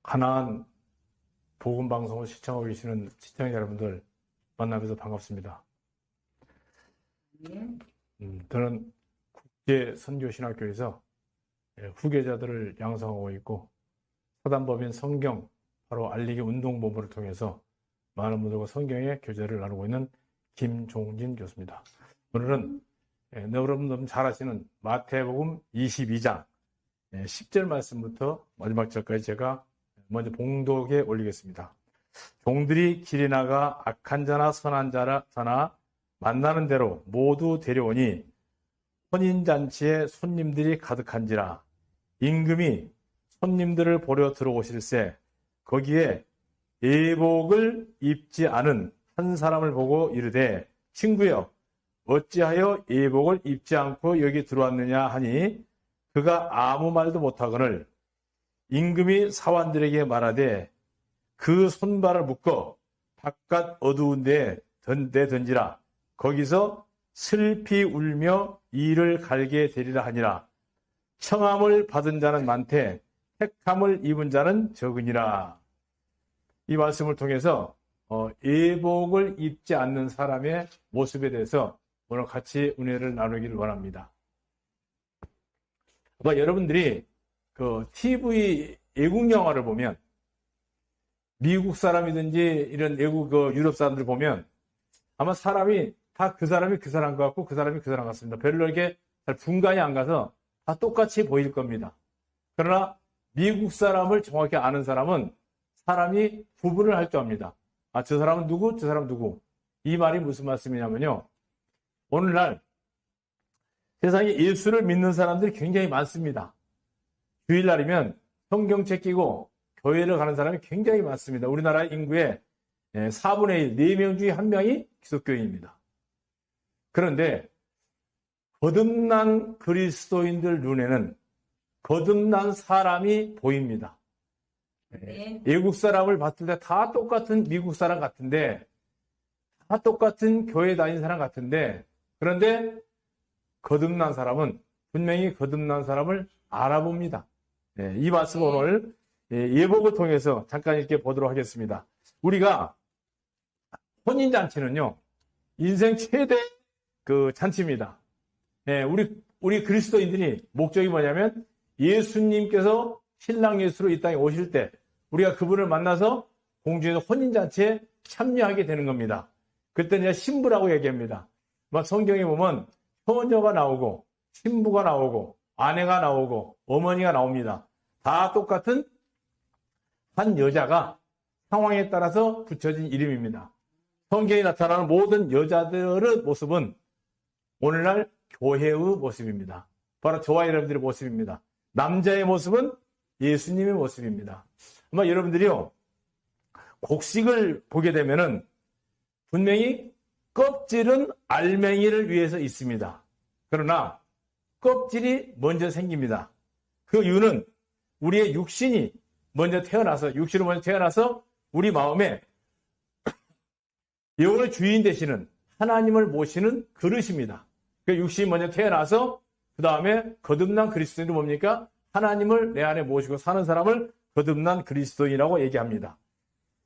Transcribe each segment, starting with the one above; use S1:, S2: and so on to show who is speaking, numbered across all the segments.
S1: 가나안 복음 방송을 시청하고 계시는 시청자 여러분들 만나뵈서 반갑습니다. 저는 국제선교신학교에서 후계자들을 양성하고 있고 사단법인 성경 바로 알리기 운동본부를 통해서 많은 분들과 성경의 교제를 나누고 있는 김종진 교수입니다. 오늘은 여러분들 잘 아시는 마태복음 22장 10절 말씀부터 마지막 절까지 제가 먼저 봉독에 올리겠습니다. 종들이 길에 나가 악한 자나 선한 자나 만나는 대로 모두 데려오니 혼인잔치에 손님들이 가득한지라. 임금이 손님들을 보려 들어오실새 거기에 예복을 입지 않은 한 사람을 보고 이르되 친구여 어찌하여 예복을 입지 않고 여기 들어왔느냐 하니 그가 아무 말도 못하거늘 임금이 사환들에게 말하되 그 손발을 묶어 바깥 어두운 데에 던지라. 거기서 슬피 울며 이를 갈게 되리라 하니라. 청함을 받은 자는 많되 택함을 입은 자는 적으니라. 이 말씀을 통해서 예복을 입지 않는 사람의 모습에 대해서 오늘 같이 은혜를 나누기를 원합니다. 아마 여러분들이 그 TV 외국 영화를 보면 미국 사람이든지 이런 외국 유럽 사람들 보면 아마 사람이 다 그 사람이 그 사람 같고 그 사람이 그 사람 같습니다. 별로 이렇게 잘 분간이 안 가서 다 똑같이 보일 겁니다. 그러나 미국 사람을 정확히 아는 사람은 사람이 구분을 할 줄 압니다. 아, 저 사람은 누구? 저 사람은 누구? 이 말이 무슨 말씀이냐면요. 오늘날 세상에 예수를 믿는 사람들이 굉장히 많습니다. 주일날이면 성경책 끼고 교회를 가는 사람이 굉장히 많습니다. 우리나라 인구의 4분의 1, 4명 중에 1명이 기독교인입니다. 그런데 거듭난 그리스도인들 눈에는 거듭난 사람이 보입니다. 외국 사람을 봤을 때 다 똑같은 미국 사람 같은데 다 똑같은 교회 다니는 사람 같은데 그런데 거듭난 사람은 분명히 거듭난 사람을 알아봅니다. 이 말씀 오늘 예복을 통해서 잠깐 이렇게 보도록 하겠습니다. 우리가 혼인잔치는요 인생 최대 그 잔치입니다. 우리 그리스도인들이 목적이 뭐냐면 예수님께서 신랑 예수로 이 땅에 오실 때 우리가 그분을 만나서 공주에서 혼인잔치에 참여하게 되는 겁니다. 그때 이제 신부라고 얘기합니다. 막 성경에 보면 처녀가 나오고 신부가 나오고 아내가 나오고 어머니가 나옵니다. 다 똑같은 한 여자가 상황에 따라서 붙여진 이름입니다. 성경에 나타나는 모든 여자들의 모습은 오늘날 교회의 모습입니다. 바로 저와 여러분들의 모습입니다. 남자의 모습은 예수님의 모습입니다. 아마 여러분들이요, 곡식을 보게 되면은 분명히 껍질은 알맹이를 위해서 있습니다. 그러나 껍질이 먼저 생깁니다. 그 이유는 우리의 육신이 먼저 태어나서, 육신으로 먼저 태어나서 우리 마음에 영혼의 주인 되시는 하나님을 모시는 그릇입니다. 그 육신이 먼저 태어나서 그 다음에 거듭난 그리스도인이 뭡니까? 하나님을 내 안에 모시고 사는 사람을 거듭난 그리스도인이라고 얘기합니다.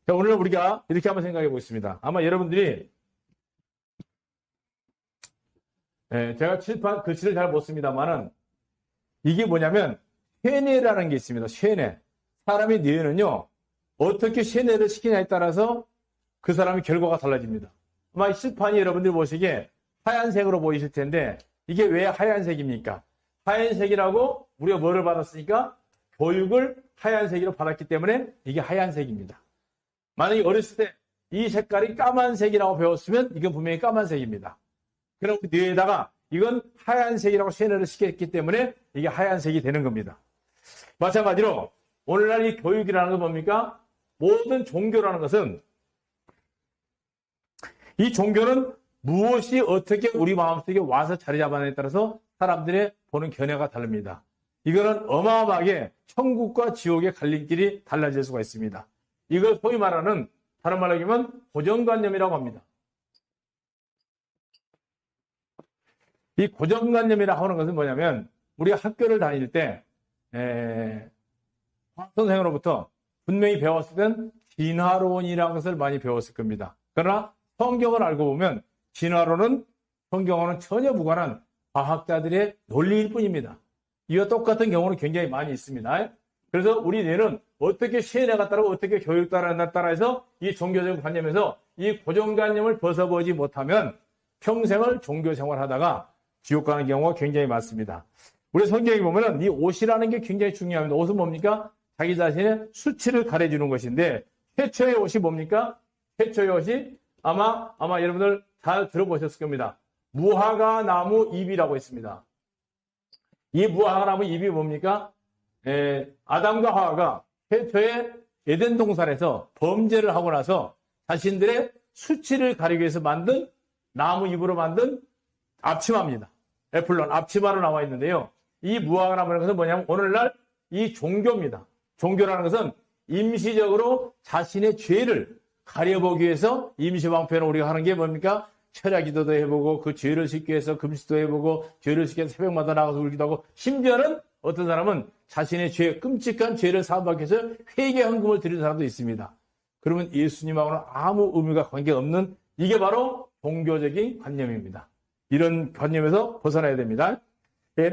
S1: 자, 오늘 우리가 이렇게 한번 생각해 보겠습니다. 아마 여러분들이 제가 칠판 글씨를 잘 못 씁니다만은 이게 뭐냐면 쇠뇌라는 게 있습니다. 쇠뇌. 사람의 뇌는요 어떻게 쇠뇌를 시키냐에 따라서 그 사람의 결과가 달라집니다. 아마 이 칠판이 여러분들이 보시기에 하얀색으로 보이실 텐데 이게 왜 하얀색입니까? 하얀색이라고 우리가 뭐를 받았으니까 교육을 하얀색으로 받았기 때문에 이게 하얀색입니다. 만약에 어렸을 때 이 색깔이 까만색이라고 배웠으면 이건 분명히 까만색입니다. 그럼 그 뇌에다가 이건 하얀색이라고 쇠뇌를 시켰기 때문에 이게 하얀색이 되는 겁니다. 마찬가지로 오늘날 이 교육이라는 건 뭡니까? 모든 종교라는 것은 이 종교는 무엇이 어떻게 우리 마음속에 와서 자리 잡아내에 따라서 사람들의 보는 견해가 다릅니다. 이거는 어마어마하게 천국과 지옥의 갈림길이 달라질 수가 있습니다. 이걸 소위 말하는 다른 말로 하면 고정관념이라고 합니다. 이 고정관념이라고 하는 것은 뭐냐면 우리가 학교를 다닐 때 선생으로부터 분명히 배웠을 땐 진화론이라는 것을 많이 배웠을 겁니다. 그러나 성경을 알고 보면 진화론은 성경과는 전혀 무관한 과학자들의 논리일 뿐입니다. 이와 똑같은 경우는 굉장히 많이 있습니다. 그래서 우리 뇌는 어떻게 시행에 따르고 어떻게 교육 따라해서 이 종교적 관념에서 이 고정관념을 벗어보지 못하면 평생을 종교 생활하다가 지옥 가는 경우가 굉장히 많습니다. 우리 성경에 보면은 이 옷이라는 게 굉장히 중요합니다. 옷은 뭡니까? 자기 자신의 수치를 가려주는 것인데 최초의 옷이 뭡니까? 최초의 옷이 아마 여러분들 잘 들어보셨을 겁니다. 무화과 나무 잎이라고 있습니다. 이 무화과 나무 잎이 뭡니까? 아담과 하와가 최초의 에덴 동산에서 범죄를 하고 나서 자신들의 수치를 가리기 위해서 만든 나무 잎으로 만든 앞치마입니다. 애플론 앞치마로 나와 있는데요. 이 무화과 나무라는 것은 뭐냐면 오늘날 이 종교입니다. 종교라는 것은 임시적으로 자신의 죄를 가려보기 위해서 임시방편을 우리가 하는 게 뭡니까? 철야 기도도 해보고 그 죄를 씻기 위해서 금식도 해보고 죄를 씻기 위해서 새벽마다 나가서 울기도 하고 심지어는 어떤 사람은 자신의 죄, 끔찍한 죄를 사함받기 위해서 회개 헌금을 드리는 사람도 있습니다. 그러면 예수님하고는 아무 의미가 관계없는 이게 바로 종교적인 관념입니다. 이런 관념에서 벗어나야 됩니다.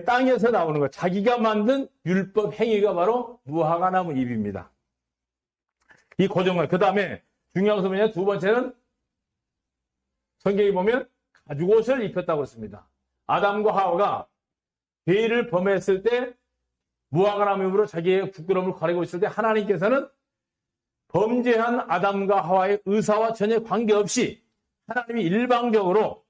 S1: 땅에서 나오는 것, 자기가 만든 율법 행위가 바로 무화과 나무 잎입니다. 이 고정관. 그 다음에 중요한 것은 뭐냐? 두 번째는 성경에 보면 가죽옷을 입혔다고 했습니다. 아담과 하와가 죄를 범했을 때 무화과 나무 잎으로 자기의 부끄러움을 가리고 있을 때 하나님께서는 범죄한 아담과 하와의 의사와 전혀 관계없이 하나님이 일방적으로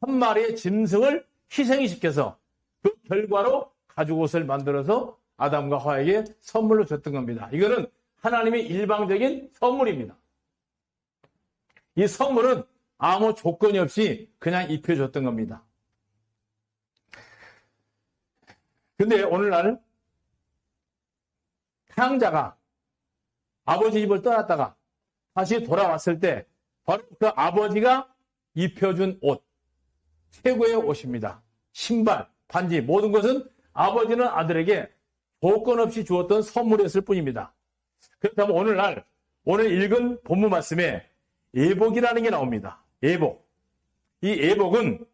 S1: 한 마리의 짐승을 희생시켜서 그 결과로 가죽옷을 만들어서 아담과 하와에게 선물로 줬던 겁니다. 이거는 하나님의 일방적인 선물입니다. 이 선물은 아무 조건이 없이 그냥 입혀줬던 겁니다. 근데 오늘날 태양자가 아버지 집을 떠났다가 다시 돌아왔을 때 바로 그 아버지가 입혀준 옷, 최고의 옷입니다. 신발, 반지, 모든 것은 아버지는 아들에게 조건 없이 주었던 선물이었을 뿐입니다. 그렇다면 오늘 읽은 본문 말씀에 예복이라는 게 나옵니다. 예복. 이 예복은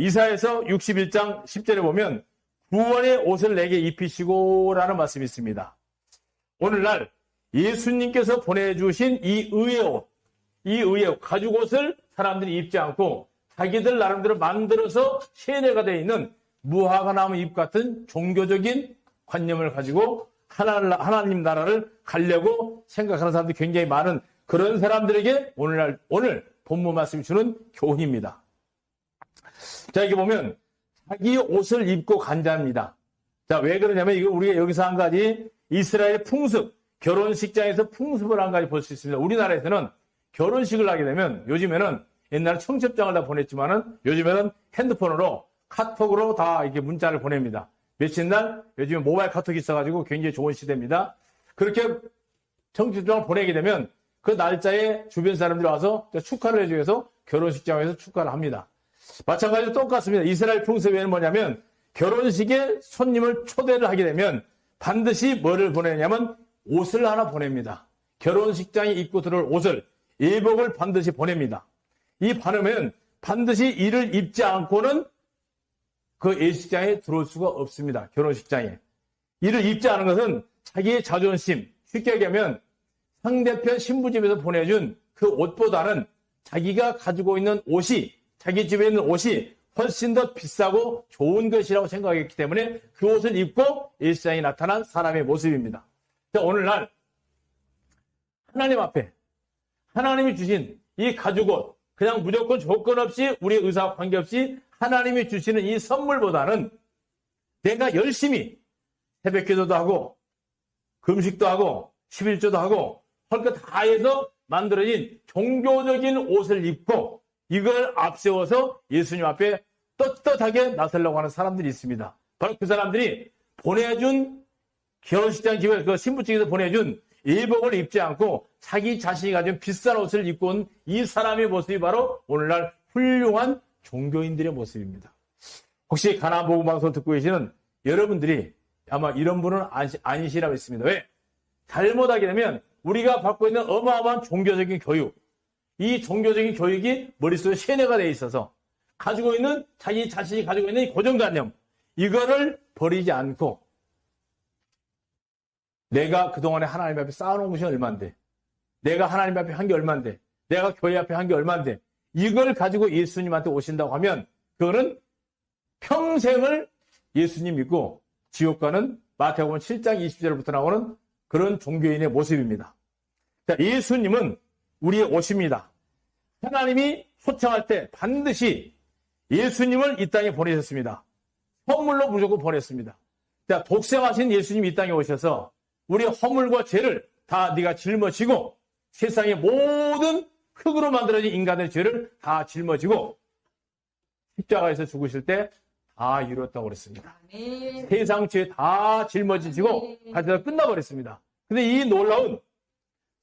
S1: 이사야서 61장 10절에 보면 구원의 옷을 내게 입히시고 라는 말씀이 있습니다. 오늘날 예수님께서 보내주신 이 의의 옷, 가죽옷을 사람들이 입지 않고 자기들 나름대로 만들어서 세뇌가 되어 있는 무화과 나무 잎 같은 종교적인 관념을 가지고 하나님 나라를 가려고 생각하는 사람들이 굉장히 많은 그런 사람들에게 오늘 본문 말씀이 주는 교훈입니다. 자, 여기 보면 자기 옷을 입고 간다입니다. 자, 왜 그러냐면 이거 우리가 여기서 한 가지 이스라엘 풍습, 결혼식장에서 풍습을 한 가지 볼 수 있습니다. 우리나라에서는 결혼식을 하게 되면 요즘에는 옛날에 청첩장을 다 보냈지만은 요즘에는 핸드폰으로 카톡으로 다 이렇게 문자를 보냅니다. 며칠 날 요즘에 모바일 카톡이 있어가지고 굉장히 좋은 시대입니다. 그렇게 청첩장을 보내게 되면 그 날짜에 주변 사람들이 와서 축하를 해주기 위해서 결혼식장에서 축하를 합니다. 마찬가지로 똑같습니다. 이스라엘 풍습에는 뭐냐면 결혼식에 손님을 초대를 하게 되면 반드시 뭐를 보내냐면 옷을 하나 보냅니다. 결혼식장에 입고 들어올 옷을, 예복을 반드시 보냅니다. 이 반으면 반드시 이를 입지 않고는 그 예식장에 들어올 수가 없습니다. 결혼식장에. 이를 입지 않은 것은 자기의 자존심, 쉽게 얘기하면 상대편 신부집에서 보내준 그 옷보다는 자기가 가지고 있는 옷이, 자기 집에 있는 옷이 훨씬 더 비싸고 좋은 것이라고 생각했기 때문에 그 옷을 입고 예식장에 나타난 사람의 모습입니다. 오늘날 하나님 앞에 하나님이 주신 이 가죽옷, 그냥 무조건 조건 없이 우리의 의사와 관계없이 하나님이 주시는 이 선물보다는 내가 열심히 새벽기도도 하고 금식도 하고 11조도 하고 할 것 다 해서 만들어진 종교적인 옷을 입고 이걸 앞세워서 예수님 앞에 떳떳하게 나서려고 하는 사람들이 있습니다. 바로 그 사람들이 보내준 결혼식장 집에 그 신부 측에서 보내준 예복을 입지 않고 자기 자신이 가진 비싼 옷을 입고 온 이 사람의 모습이 바로 오늘날 훌륭한 종교인들의 모습입니다. 혹시 가나안 복음 방송 듣고 계시는 여러분들이 아마 이런 분은 아니시라고 했습니다. 왜? 잘못하게 되면 우리가 받고 있는 어마어마한 종교적인 교육, 이 종교적인 교육이 머릿속에 세뇌가 되어 있어서 가지고 있는 자기 자신이 가지고 있는 이 고정관념, 이거를 버리지 않고 내가 그동안에 하나님 앞에 쌓아놓은 것이 얼만데, 내가 하나님 앞에 한 게 얼만데, 내가 교회 앞에 한 게 얼만데, 이걸 가지고 예수님한테 오신다고 하면 그거는 평생을 예수님 믿고 지옥 가는 마태복음 7장 20절부터 나오는 그런 종교인의 모습입니다. 자, 예수님은 우리의 오십니다. 하나님이 초청할 때 반드시 예수님을 이 땅에 보내셨습니다. 선물로 무조건 보냈습니다. 자, 독생하신 예수님이 이 땅에 오셔서 우리의 허물과 죄를 다 네가 짊어지고 세상의 모든 흙으로 만들어진 인간의 죄를 다 짊어지고 십자가에서 죽으실 때 다 이루었다고 그랬습니다.
S2: 아멘.
S1: 세상 죄 다 짊어지시고 가져다 끝나버렸습니다. 근데 이 놀라운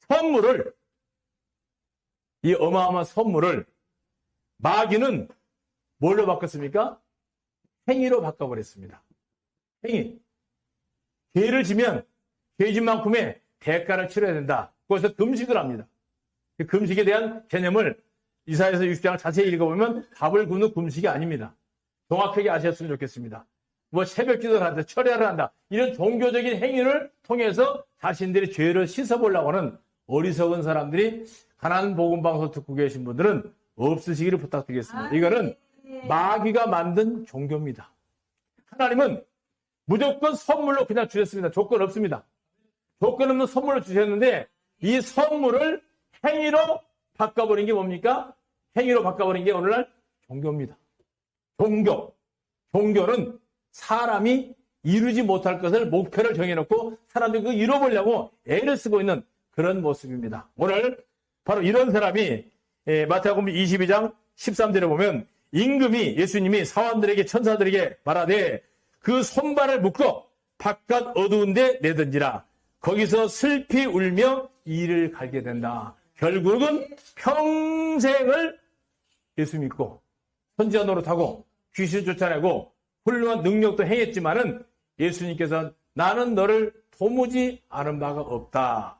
S1: 선물을, 이 어마어마한 선물을 마귀는 뭘로 바꿨습니까? 행위로 바꿔버렸습니다. 행위. 죄를 지면 죄진 만큼의 대가를 치러야 된다. 그래서 금식을 합니다. 그 금식에 대한 개념을 이사야서 60장을 자세히 읽어보면 밥을 굶는 금식이 아닙니다. 정확하게 아셨으면 좋겠습니다. 뭐 새벽 기도를 한다, 철야를 한다, 이런 종교적인 행위를 통해서 자신들의 죄를 씻어보려고 하는 어리석은 사람들이 가난 복음방송 듣고 계신 분들은 없으시기를 부탁드리겠습니다. 이거는 마귀가 만든 종교입니다. 하나님은 무조건 선물로 그냥 주셨습니다. 조건 없습니다. 조건 없는 선물을 주셨는데 이 선물을 행위로 바꿔버린 게 뭡니까? 행위로 바꿔버린 게 오늘날 종교입니다. 종교는 사람이 이루지 못할 것을 목표를 정해놓고 사람들이 그거 이뤄보려고 애를 쓰고 있는 그런 모습입니다. 오늘 바로 이런 사람이 마태복음 22장 13절에 보면 임금이, 예수님이 사람들에게, 천사들에게 말하되 그 손발을 묶어 바깥 어두운 데 내던지라. 거기서 슬피 울며 이를 갈게 된다. 결국은 평생을 예수 믿고 선지자 노릇하고 귀신 쫓아내고 훌륭한 능력도 행했지만은 예수님께서 나는 너를 도무지 아는 바가 없다.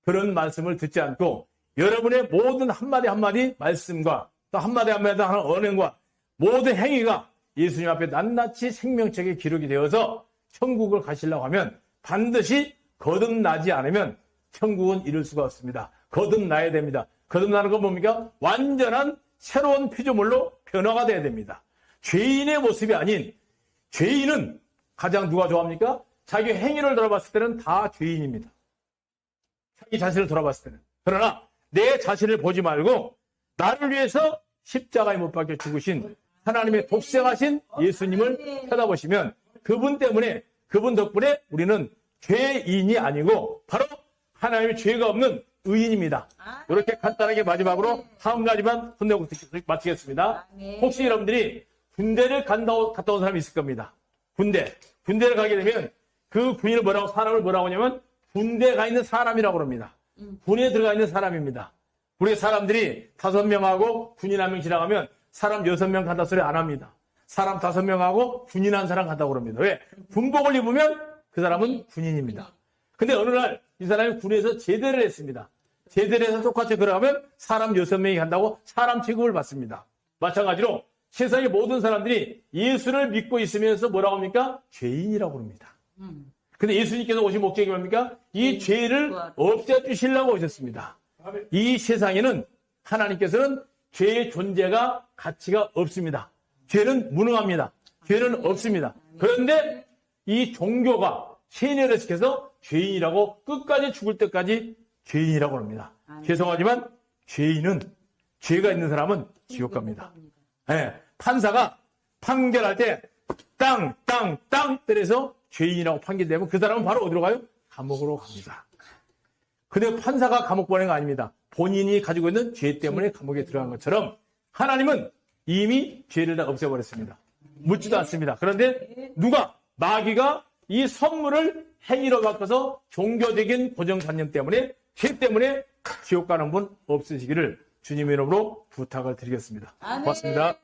S1: 그런 말씀을 듣지 않고 여러분의 모든 한마디 한마디 말씀과 또 한마디 한마디 하는 언행과 모든 행위가 예수님 앞에 낱낱이 생명책에 기록이 되어서 천국을 가시려고 하면 반드시 거듭나지 않으면 천국은 이룰 수가 없습니다. 거듭나야 됩니다. 거듭나는 건 뭡니까? 완전한 새로운 피조물로 변화가 돼야 됩니다. 죄인의 모습이 아닌, 죄인은 가장 누가 좋아합니까? 자기 행위를 돌아봤을 때는 다 죄인입니다. 자기 자신을 돌아봤을 때는. 그러나 내 자신을 보지 말고 나를 위해서 십자가에 못 박혀 죽으신 하나님의 독생하신 예수님을 쳐다보시면 그분 때문에, 그분 덕분에 우리는 죄인이 아니고 바로 하나님의 죄가 없는 의인입니다. 이렇게 간단하게 마지막으로 한 가지만 혼내고 마치겠습니다. 혹시 여러분들이 군대를 갔다 온 사람이 있을 겁니다. 군대를 가게 되면 그 군인을 사람을 뭐라고 하냐면 군대에 가 있는 사람이라고 합니다. 군에 들어가 있는 사람입니다. 우리 사람들이 5명하고 군인 1명 지나가면 사람 6명 간다 소리 안 합니다. 사람 5명하고 군인 1사람 간다고 그럽니다. 왜? 군복을 입으면 그 사람은 군인입니다. 근데 어느 날 이 사람이 군에서 제대를 했습니다. 제대를 해서 똑같이 들어가면 사람 6명이 간다고 사람 취급을 받습니다. 마찬가지로 세상의 모든 사람들이 예수를 믿고 있으면서 뭐라고 합니까? 죄인이라고 합니다. 근데 예수님께서 오신 목적이 뭡니까? 이 죄를 없애주시려고 오셨습니다. 이 세상에는 하나님께서는 죄의 존재가 가치가 없습니다. 죄는 무능합니다. 죄는 없습니다. 그런데 이 종교가 세뇌를 시켜서 죄인이라고 끝까지 죽을 때까지 죄인이라고 합니다. 죄송하지만 죄인은, 죄가 있는 사람은 지옥 갑니다. 네, 판사가 판결할 때 땅 때려서 죄인이라고 판결되면 그 사람은 바로 어디로 가요? 감옥으로 갑니다. 근데 판사가 감옥 보내는 거 아닙니다. 본인이 가지고 있는 죄 때문에 감옥에 들어간 것처럼 하나님은 이미 죄를 다 없애버렸습니다. 묻지도 않습니다. 그런데 마귀가 이 선물을 행위로 바꿔서 종교적인 고정관념 때문에, 죄 때문에 지옥 가는 분 없으시기를 주님의 이름으로 부탁을 드리겠습니다. 고맙습니다.